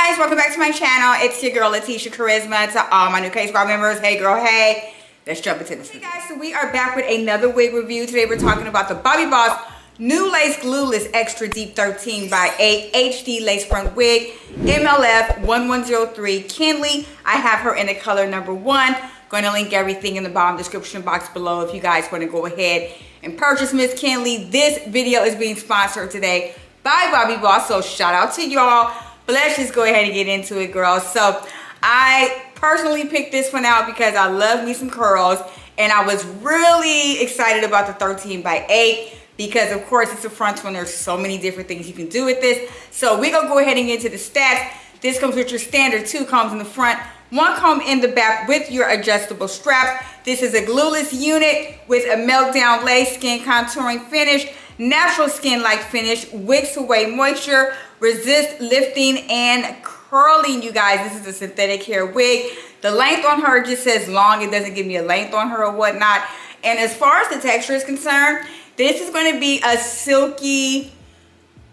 guys, welcome back to my channel. It's your girl latesha-kharizma. To all my new KSQUAD members, hey girl, hey. Let's jump into this. Hey guys, so we are back with another wig review. Today we're talking about the Bobbi Boss New Lace Glueless Extra Deep 13 by 8 HD Lace Front Wig, MLF 1103 Kinley. I have her in the color number 1. Going to link everything in the bottom description box below if you guys want to go ahead and purchase Miss Kinley. This video is being sponsored today by Bobbi Boss, so shout out to y'all. But let's just go ahead and get into it, girls. So I personally picked this one out because I love me some curls, and I was really excited about the 13 by 8 because of course it's a frontal and there's so many different things you can do with this. So we're gonna go ahead and get into the stats. This comes with your standard 2 combs in the front, 1 comb in the back with your adjustable straps. This is a glueless unit with a meltdown lace, skin contouring finish, natural skin-like finish, wicks away moisture, resist lifting and curling. You guys, this is a synthetic hair wig. The length on her just says long. It doesn't give me a length on her or whatnot. And as far as the texture is concerned, this is going to be a silky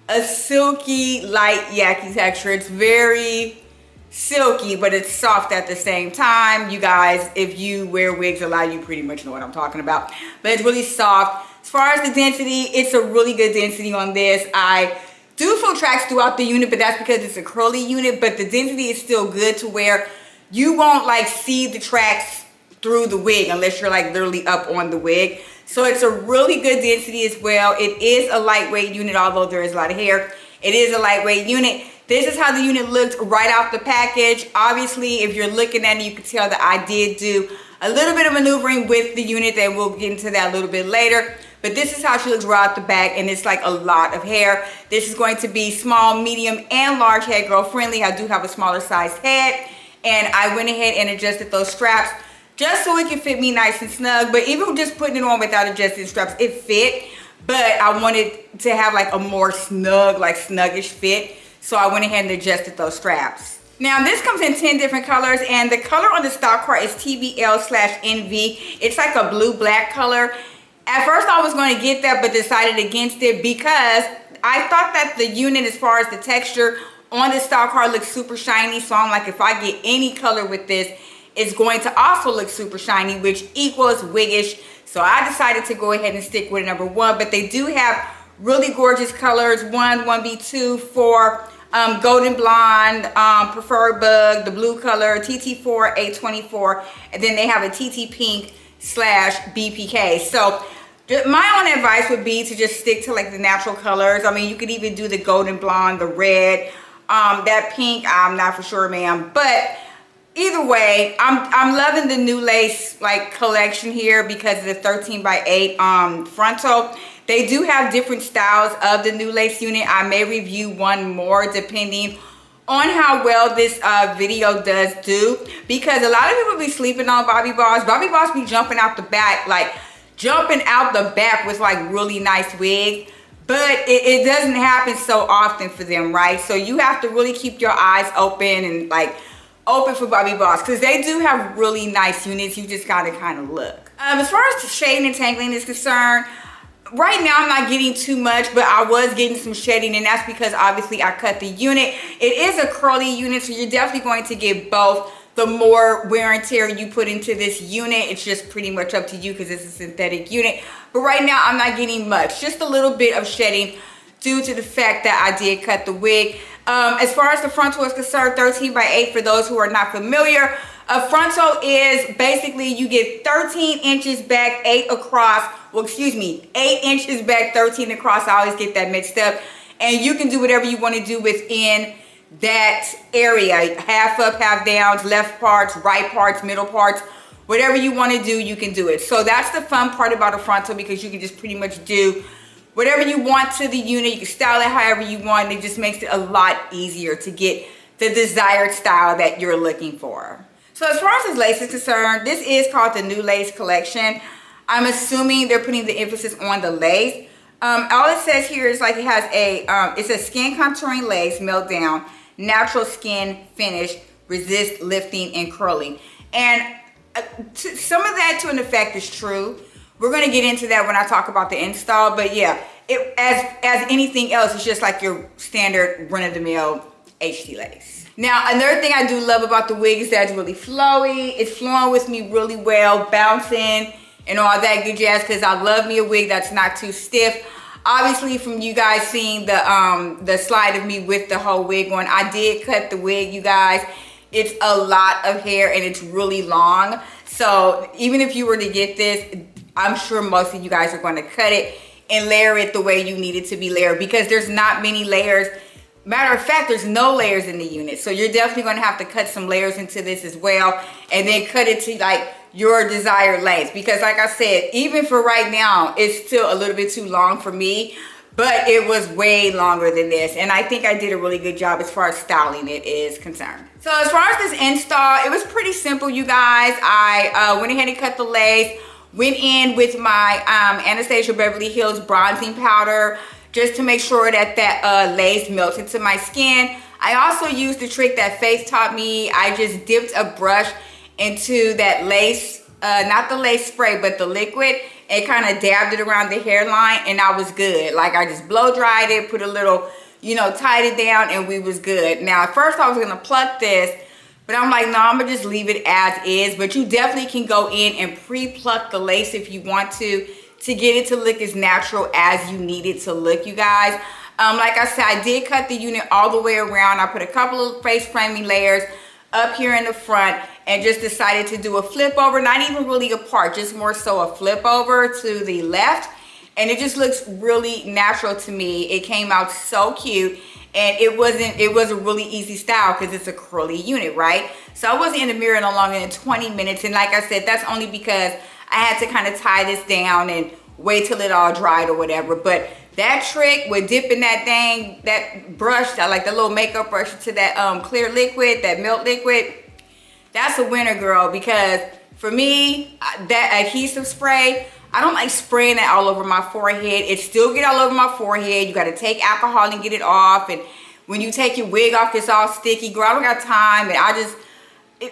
light yaki texture. It's very silky, but it's soft at the same time. You guys, if you wear wigs a lot, you pretty much know what I'm talking about. But it's really soft. As far as the density, it's a really good density on this. I do feel tracks throughout the unit, but that's because it's a curly unit, but the density is still good to where you won't like see the tracks through the wig unless you're like literally up on the wig. So it's a really good density as well. It is a lightweight unit, although there is a lot of hair. It is a lightweight unit. This is how the unit looked right out the package. Obviously, if you're looking at it, you can tell that I did do a little bit of maneuvering with the unit, and we'll get into that a little bit later. But this is how she looks right out the back, and it's like a lot of hair. This is going to be small, medium, and large head girl friendly. I do have a smaller size head, and I went ahead and adjusted those straps just so it can fit me nice and snug. But even just putting it on without adjusting straps, it fit. But I wanted to have like a more snug, like snuggish fit. So I went ahead and adjusted those straps. Now this comes in 10 different colors, and the color on the stock card is TBL/NV. It's like a blue-black color. At first I was going to get that, but decided against it because I thought that the unit, as far as the texture on the stock card, looks super shiny. So I'm like, if I get any color with this, it's going to also look super shiny, which equals wiggish. So I decided to go ahead and stick with number 1. But they do have really gorgeous colors, 1B2 for golden blonde, preferred bug, the blue color, TT4, 824, and then they have a TT pink /BPK. So my own advice would be to just stick to like the natural colors. I mean, you could even do the golden blonde, the red, that pink, I'm not for sure, ma'am. But either way, I'm loving the new lace like collection here because of the 13 by 8 frontal. They do have different styles of the new lace unit. I may review one more depending on how well this video does do, because a lot of people be sleeping on Bobbi Boss. Bobbi Boss be jumping out the back, like jumping out the back with like really nice wigs, but it doesn't happen so often for them, right? So you have to really keep your eyes open and like open for Bobbi Boss, because they do have really nice units. You just gotta kind of look. As far as the shading and tangling is concerned, right now I'm not getting too much, but I was getting some shedding, and that's because obviously I cut the unit. It is a curly unit, so you're definitely going to get both. The more wear and tear you put into this unit, it's just pretty much up to you because it's a synthetic unit. But right now I'm not getting much, just a little bit of shedding due to the fact that I did cut the wig. As far as the frontal is concerned, 13 by 8, for those who are not familiar, a frontal is basically you get 13 inches back, 8 across. Well, excuse me, 8 inches back, 13 across. I always get that mixed up. And you can do whatever you want to do within that area. Half up, half down, left parts, right parts, middle parts. Whatever you want to do, you can do it. So that's the fun part about a frontal, because you can just pretty much do whatever you want to the unit. You can style it however you want. It just makes it a lot easier to get the desired style that you're looking for. So as far as this lace is concerned, this is called the New Lace Collection. I'm assuming they're putting the emphasis on the lace. All it says here is like it has a, it's a skin contouring lace, meltdown, natural skin finish, resist lifting and curling. And some of that to an effect is true. We're going to get into that when I talk about the install. But yeah, as anything else, it's just like your standard run-of-the-mill HD lace. Now, another thing I do love about the wig is that it's really flowy. It's flowing with me really well, bouncing and all that good jazz, because I love me a wig that's not too stiff. Obviously, from you guys seeing the slide of me with the whole wig on, I did cut the wig, you guys. It's a lot of hair and it's really long. So even if you were to get this, I'm sure most of you guys are going to cut it and layer it the way you need it to be layered, because there's not many layers. Matter of fact, there's no layers in the unit. So you're definitely going to have to cut some layers into this as well, and then cut it to like your desired length. Because like I said, even for right now, it's still a little bit too long for me, but it was way longer than this. And I think I did a really good job as far as styling it is concerned. So as far as this install, it was pretty simple, you guys. I went ahead and cut the lace, went in with my Anastasia Beverly Hills bronzing powder, just to make sure that that lace melts into my skin. I also used the trick that Faith taught me. I just dipped a brush into that lace, not the lace spray, but the liquid, and kind of dabbed it around the hairline, and I was good. Like, I just blow dried it, put a little, you know, tied it down, and we was good. Now, at first I was gonna pluck this, but I'm like, no, I'm gonna just leave it as is. But you definitely can go in and pre-pluck the lace if you want to get it to look as natural as you need it to look, you guys. Like I said, I did cut the unit all the way around. I put a couple of face framing layers up here in the front and just decided to do a flip over, not even really apart, just more so a flip over to the left. And it just looks really natural to me. It came out so cute, and it was a really easy style because it's a curly unit, right? So I wasn't in the mirror no longer than 20 minutes. And like I said, that's only because I had to kind of tie this down and wait till it all dried or whatever. But that trick with dipping that thing, that brush, I like the little makeup brush, to that clear liquid, that milk liquid, that's a winner, girl. Because for me, that adhesive spray, I don't like spraying that all over my forehead. It still get all over my forehead. You got to take alcohol and get it off. And when you take your wig off, it's all sticky. Girl, I don't got time. And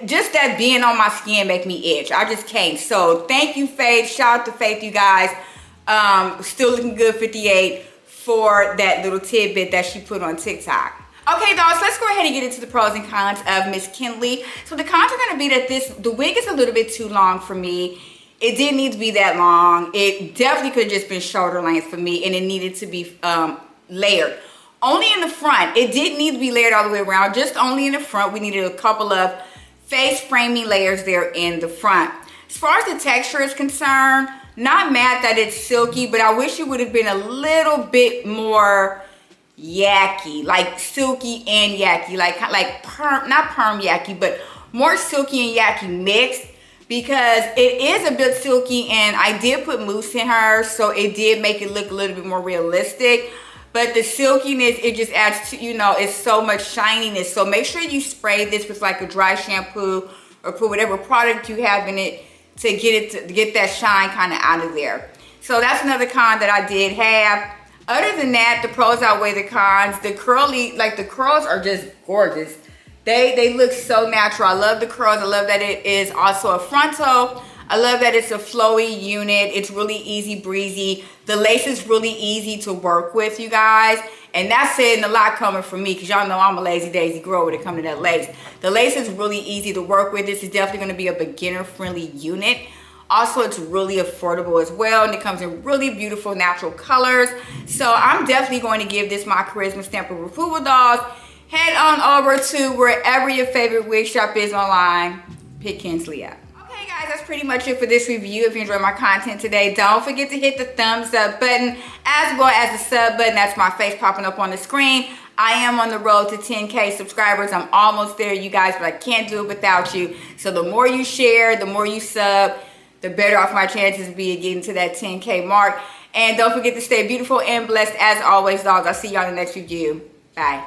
just that being on my skin make me itch. I just can't. So thank you, Faith. Shout out to Faith, you guys. Still looking good 58 for that little tidbit that she put on TikTok. Okay, dolls, let's go ahead and get into the pros and cons of Miss Kinley. So the cons are going to be that the wig is a little bit too long for me. It didn't need to be that long. It definitely could have just been shoulder length for me, and it needed to be layered. Only in the front. It didn't need to be layered all the way around, just only in the front. We needed a couple of face framing layers there in the front. As far as the texture is concerned, not mad that it's silky, but I wish it would have been a little bit more yucky, like silky and yucky, like perm, not perm yucky, but more silky and yucky mixed, because it is a bit silky, and I did put mousse in her, so it did make it look a little bit more realistic. But the silkiness, it just adds to, you know, it's so much shininess. So make sure you spray this with like a dry shampoo, or put whatever product you have in it to get that shine kind of out of there. So that's another con that I did have. Other than that, the pros outweigh the cons. The curly, like the curls are just gorgeous. They look so natural. I love the curls. I love that it is also a frontal. I love that it's a flowy unit. It's really easy breezy. The lace is really easy to work with, you guys. And that's saying a lot coming from me, because y'all know I'm a lazy daisy girl when it comes to that lace. The lace is really easy to work with. This is definitely going to be a beginner-friendly unit. Also, it's really affordable as well, and it comes in really beautiful natural colors. So I'm definitely going to give this my charisma stamp of approval, dolls. Head on over to wherever your favorite wig shop is online. Pick Kinsley up. Okay, guys, that's pretty much it for this review. If you enjoyed my content today, don't forget to hit the thumbs up button, as well as the sub button. That's my face popping up on the screen. I am on the road to 10K subscribers. I'm almost there, you guys, but I can't do it without you. So the more you share, the more you sub, the better off my chances will be of getting to that 10K mark. And don't forget to stay beautiful and blessed as always, dolls. I'll see y'all in the next review. Bye.